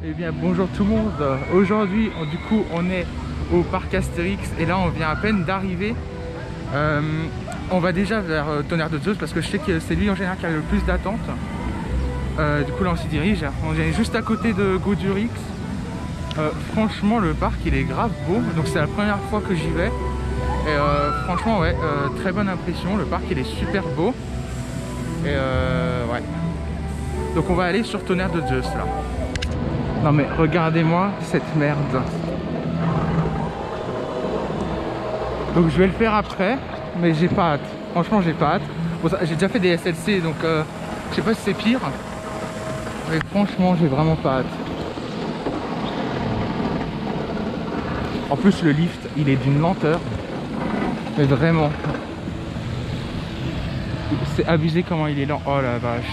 Eh bien bonjour tout le monde, aujourd'hui du coup on est au parc Astérix et là on vient à peine d'arriver. On va déjà vers Tonnerre de Zeus parce que je sais que c'est lui en général qui a le plus d'attente. Du coup là on s'y dirige, on est juste à côté de Goudurix. Franchement le parc il est grave beau, donc c'est la première fois que j'y vais. Et franchement ouais, très bonne impression, le parc il est super beau. Et ouais. Donc on va aller sur Tonnerre de Zeus là. Non mais regardez-moi cette merde. Donc je vais le faire après, mais j'ai pas hâte. Franchement j'ai pas hâte. Bon, j'ai déjà fait des SLC donc je sais pas si c'est pire. Mais franchement j'ai vraiment pas hâte. En plus le lift il est d'une lenteur. Mais vraiment. C'est abusé comment il est lent. Oh la vache.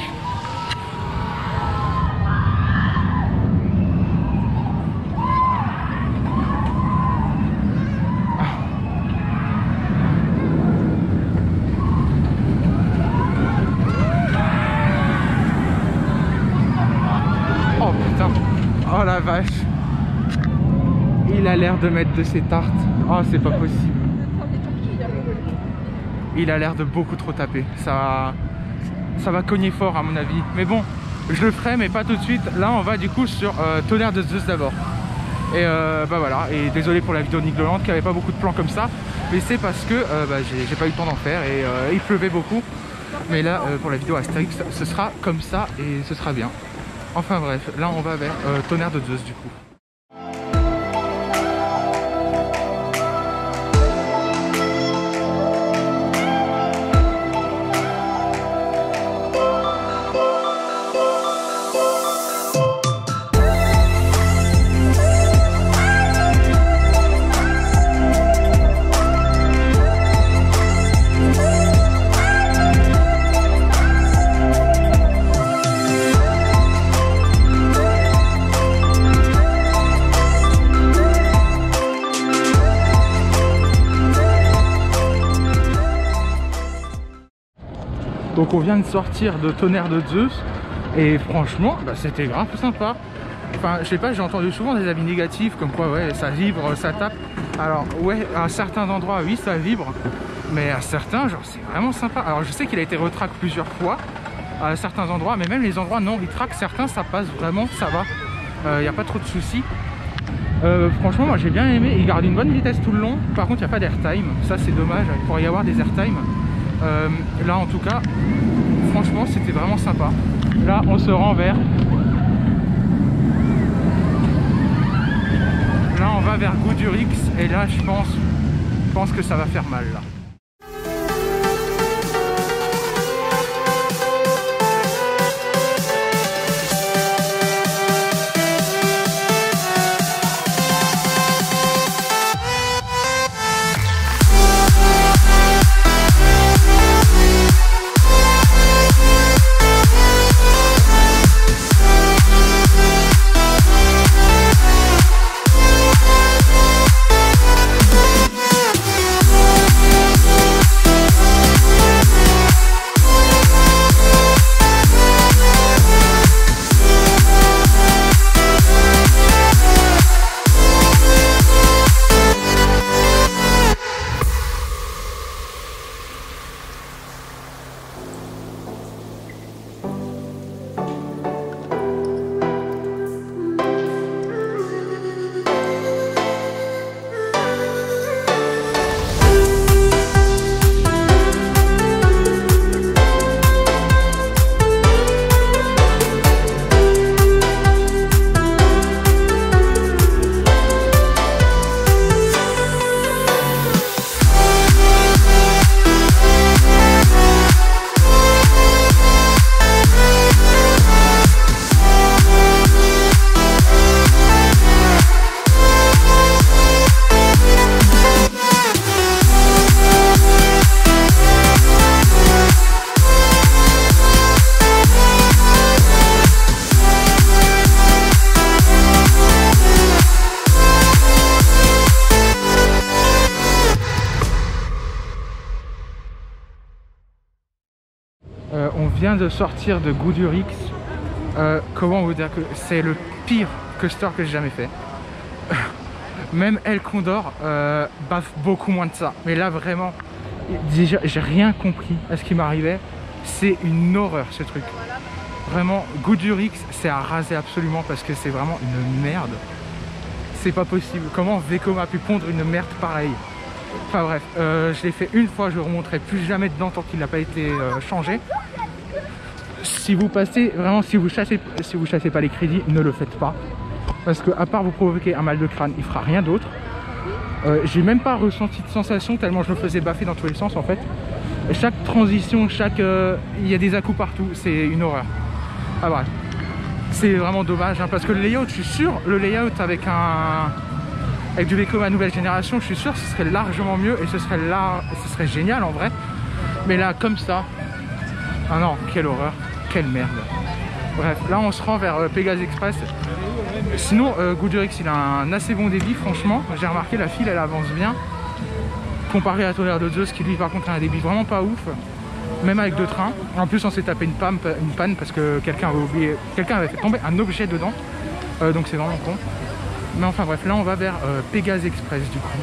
Oh la vache. Il a l'air de mettre de ses tartes. Oh c'est pas possible. Il a l'air de beaucoup trop taper. Ça va cogner fort à mon avis. Mais bon, je le ferai mais pas tout de suite. Là on va du coup sur Tonnerre de Zeus d'abord. Et bah voilà. Et désolé pour la vidéo niglolante qui avait pas beaucoup de plans comme ça. Mais c'est parce que j'ai pas eu le temps d'en faire et il pleuvait beaucoup. Mais là pour la vidéo Astérix ce sera comme ça et ce sera bien. Enfin bref, là on va vers Tonnerre de Zeus du coup. Donc on vient de sortir de Tonnerre de Zeus et franchement c'était grave sympa. Enfin je sais pas, j'ai entendu souvent des avis négatifs comme quoi ouais ça vibre, ça tape. Alors ouais à certains endroits oui ça vibre, mais à certains genre c'est vraiment sympa. Alors je sais qu'il a été retrack plusieurs fois à certains endroits, mais même les endroits non retrack, certains ça passe vraiment, ça va. Y a pas trop de soucis. Franchement moi j'ai bien aimé, il garde une bonne vitesse tout le long. Par contre il n'y a pas d'airtime, ça c'est dommage, il pourrait y avoir des airtime. Là en tout cas franchement c'était vraiment sympa. Là on se rend vers, là on va vers Goudurix et là je pense que ça va faire mal là. On vient de sortir de Goudurix. Comment vous dire que c'est le pire coaster que j'ai jamais fait. Même El Condor baffe beaucoup moins de ça. Mais là vraiment, déjà j'ai rien compris à ce qui m'arrivait. C'est une horreur ce truc. Vraiment, Goudurix c'est à raser absolument parce que c'est vraiment une merde. C'est pas possible. Comment Vekoma a pu pondre une merde pareille? Enfin bref, je l'ai fait une fois, je ne remonterai plus jamais dedans tant qu'il n'a pas été changé. Si vous passez, vraiment si vous chassez pas les crédits, ne le faites pas. Parce que à part vous provoquer un mal de crâne, il fera rien d'autre. J'ai même pas ressenti de sensation tellement je me faisais baffer dans tous les sens en fait. Chaque transition, il y a des à-coups partout, c'est une horreur. Ah bref, c'est vraiment dommage hein, parce que le layout, je suis sûr, le layout avec du Vekoma nouvelle génération, je suis sûr que ce serait largement mieux et ce serait génial en vrai. Mais là, comme ça, ah non, quelle horreur, quelle merde. Bref, là on se rend vers Pegasus Express. Sinon, Goudurix il a un assez bon débit, franchement. J'ai remarqué la file elle avance bien. Comparé à Tonnerre de Zeus qui lui par contre a un débit vraiment pas ouf. Même avec deux trains. En plus on s'est tapé une panne parce que quelqu'un avait fait tomber un objet dedans. Donc c'est vraiment con. Mais enfin bref, là on va vers Pegasus Express du coup.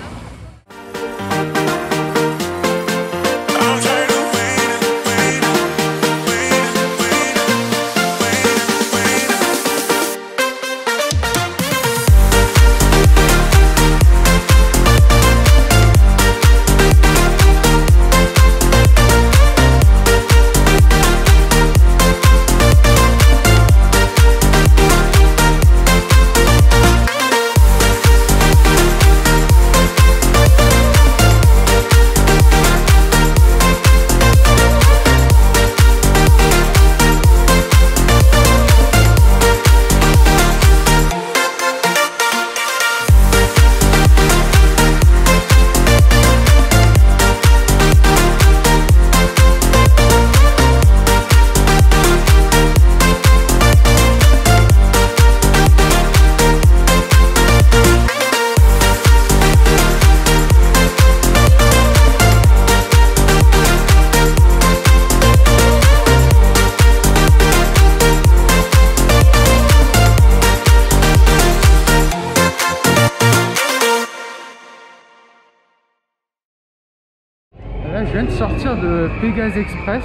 Là, je viens de sortir de Pegasus Express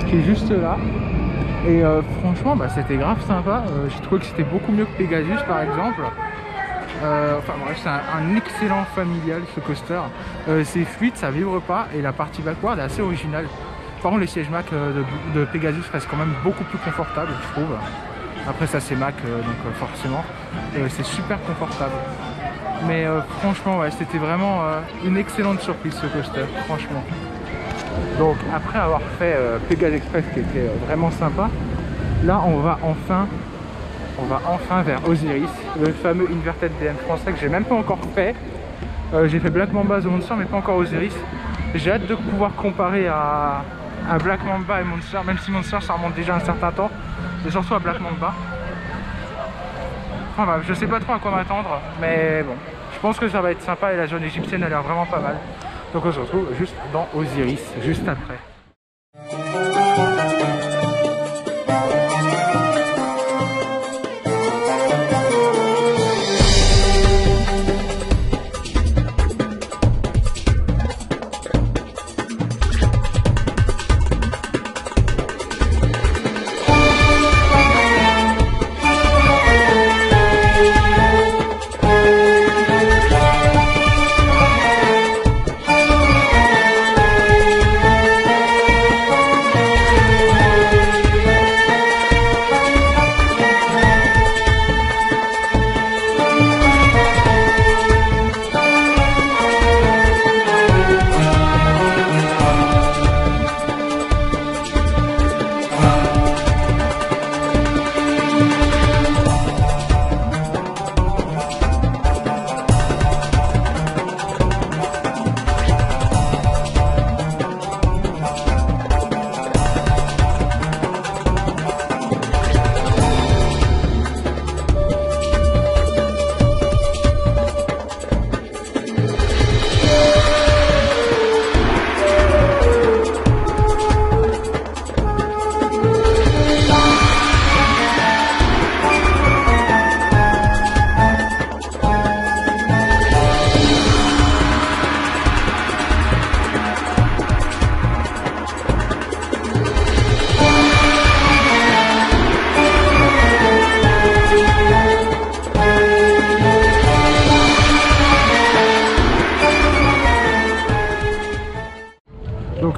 qui est juste là et franchement bah, c'était grave sympa. J'ai trouvé que c'était beaucoup mieux que Pegasus par exemple. Enfin bref, c'est un excellent familial ce coaster. C'est fluide, ça vibre pas et la partie backward est assez originale. Par contre les sièges Mac de Pegasus restent quand même beaucoup plus confortables je trouve. Après ça c'est Mac donc forcément c'est super confortable. Mais franchement ouais, c'était vraiment une excellente surprise ce coaster, franchement. Donc après avoir fait Pegasus Express qui était vraiment sympa, là on va enfin vers Osiris, le fameux Inverted DM français que j'ai même pas encore fait. J'ai fait Black Mamba The Monster mais pas encore Osiris. J'ai hâte de pouvoir comparer à Black Mamba et Monster, même si Monster ça remonte déjà un certain temps, et surtout à Black Mamba. Enfin bref, je sais pas trop à quoi m'attendre, mais bon, je pense que ça va être sympa et la zone égyptienne a l'air vraiment pas mal. Donc on se retrouve juste dans Osiris, juste après.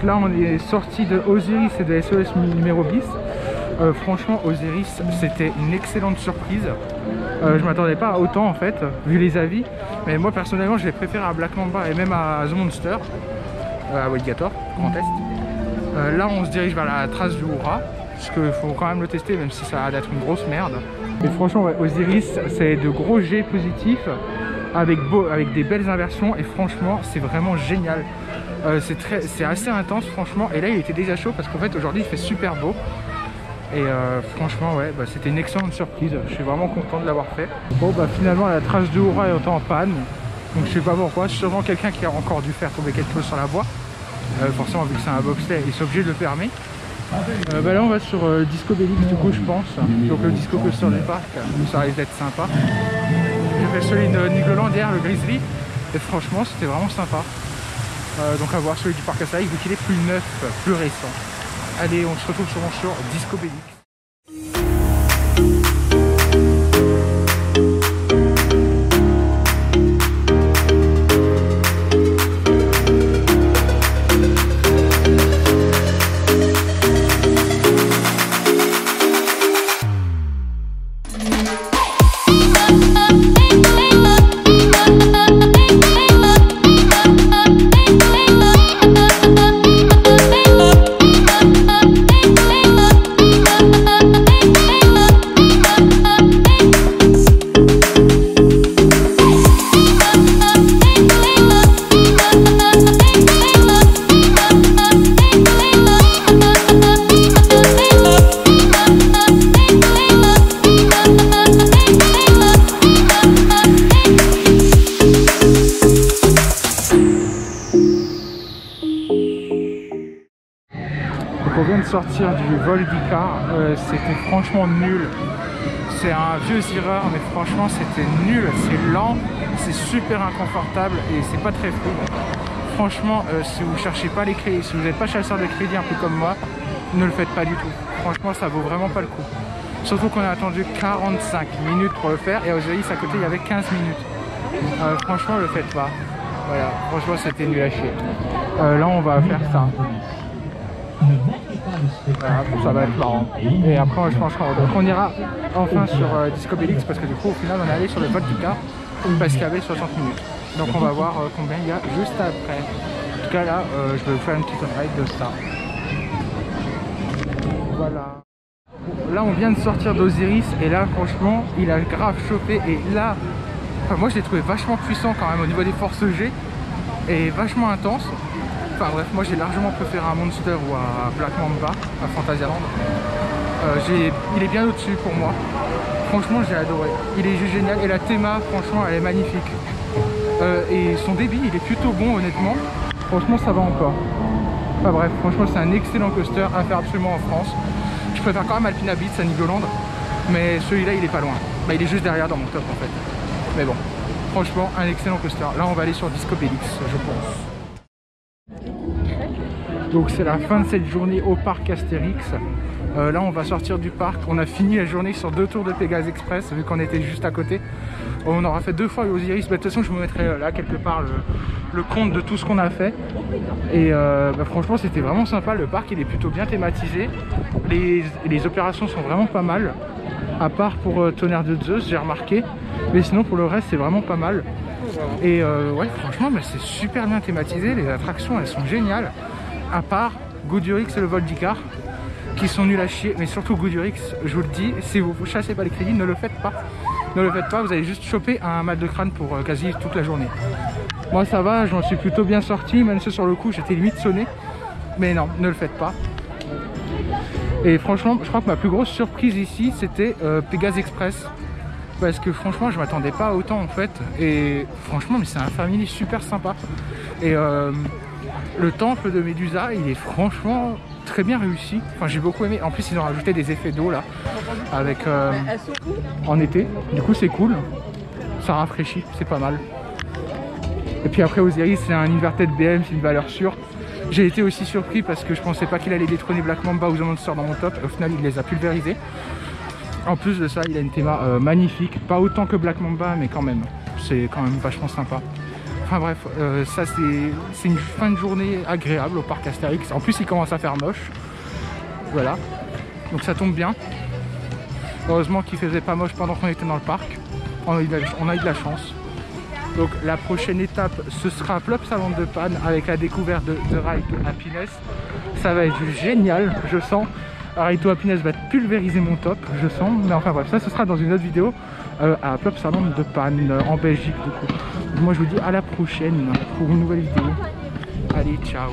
Donc là on est sorti de Osiris et de SOS numéro bis. Franchement Osiris c'était une excellente surprise. Je m'attendais pas à autant en fait, vu les avis. Mais moi personnellement je l'ai préféré à Black Mamba et même à The Monster, à Alligator, Grand Est. Là on se dirige vers la trace du Hura, parce qu'il faut quand même le tester même si ça a d'être une grosse merde. Et franchement ouais, Osiris c'est de gros jets positifs avec des belles inversions et franchement c'est vraiment génial. C'est assez intense franchement, et là il était déjà chaud parce qu'en fait aujourd'hui il fait super beau. Et franchement ouais, c'était une excellente surprise, je suis vraiment content de l'avoir fait. Bon finalement la trace de Hura est en panne, donc je sais pas pourquoi, sûrement quelqu'un qui a encore dû faire tomber quelque chose sur la voie. Forcément vu que c'est un boxley, ils sont obligés de le fermer. Là on va sur Disco Bellix du coup je pense, donc le disco coaster du parc, ça risque d'être sympa. J'ai fait celui de Nigloland hier, le Grizzly, et franchement c'était vraiment sympa. Donc à voir celui du parc Astérix vu qu'il est plus neuf, plus récent. Allez, on se retrouve sur Disco Bellix. On vient de sortir du vol d'Icar, c'était franchement nul. C'est un vieux Zira, mais franchement c'était nul, c'est lent, c'est super inconfortable et c'est pas très fluide. Franchement, si vous cherchez pas les crédits, si vous n'êtes pas chasseur de crédit un peu comme moi, ne le faites pas du tout. Franchement ça vaut vraiment pas le coup. Surtout qu'on a attendu 45 minutes pour le faire et à Osiris à côté il y avait 15 minutes. Franchement le faites pas. Voilà, franchement c'était nul à chier. Là on va faire ça. Voilà, ça va être marrant. Et après je pense qu'on ira enfin sur Disco Bellix parce que du coup au final on est allé sur le vol d'Icar parce qu'il y avait 60 minutes. Donc on va voir combien il y a juste après. En tout cas là je vais vous faire une petite ride de ça. Voilà. Là on vient de sortir d'Osiris et là franchement il a grave chauffé et là moi je l'ai trouvé vachement puissant quand même au niveau des forces G et vachement intense. Enfin bref, moi j'ai largement préféré un Monster ou à Black Mamba, à Fantasyland. Il est bien au-dessus pour moi. Franchement j'ai adoré. Il est juste génial et la théma franchement elle est magnifique. Et son débit il est plutôt bon honnêtement. Franchement ça va encore. Enfin bref, franchement c'est un excellent coaster à faire absolument en France. Je préfère quand même Alpina Beats à Nigloland, mais celui-là il est pas loin. Il est juste derrière dans mon top en fait. Mais bon, franchement un excellent coaster. Là on va aller sur Disco Bellix je pense. Donc c'est la fin de cette journée au parc Astérix. Là on va sortir du parc. On a fini la journée sur 2 tours de Pégase Express vu qu'on était juste à côté. On aura fait 2 fois Osiris. De toute façon je vous mettrai là quelque part le compte de tout ce qu'on a fait. Et franchement c'était vraiment sympa. Le parc il est plutôt bien thématisé. Les opérations sont vraiment pas mal. À part pour Tonnerre de Zeus j'ai remarqué. Mais sinon pour le reste c'est vraiment pas mal. Et ouais franchement c'est super bien thématisé. Les attractions elles sont géniales. À part Goodurix et le vol d'Icar qui sont nuls à chier, mais surtout Goodurix, je vous le dis, si vous ne chassez pas les crédits, ne le faites pas. Ne le faites pas, vous allez juste choper un mal de crâne pour quasi toute la journée. Moi ça va, je m'en suis plutôt bien sorti, même si sur le coup j'étais limite sonné. Mais non, ne le faites pas. Et franchement, je crois que ma plus grosse surprise ici, c'était Pégase Express. Parce que franchement, je m'attendais pas à autant en fait. Et franchement, mais c'est un family super sympa. Et le temple de Médusa, il est franchement très bien réussi. Enfin, j'ai beaucoup aimé. En plus, ils ont rajouté des effets d'eau là, avec en été. Du coup, c'est cool. Ça rafraîchit, c'est pas mal. Et puis après, Osiris, c'est un inverted BM, c'est une valeur sûre. J'ai été aussi surpris parce que je pensais pas qu'il allait détrôner Black Mamba ou The Monster dans mon top. Au final, il les a pulvérisés. En plus de ça, il a une théma magnifique. Pas autant que Black Mamba, mais quand même. C'est quand même vachement sympa. enfin bref, ça c'est une fin de journée agréable au parc Astérix. En plus il commence à faire moche. Voilà. Donc ça tombe bien. Heureusement qu'il faisait pas moche pendant qu'on était dans le parc. On a eu de la chance. Donc la prochaine étape, ce sera Plop Saland de Panne avec la découverte de Ride to Happiness. Ça va être génial, je sens. Ride to Happiness va pulvériser mon top, je sens. Mais enfin bref, ça ce sera dans une autre vidéo à Plop Saland de Panne en Belgique du coup. Moi je vous dis à la prochaine pour une nouvelle vidéo. Allez, ciao.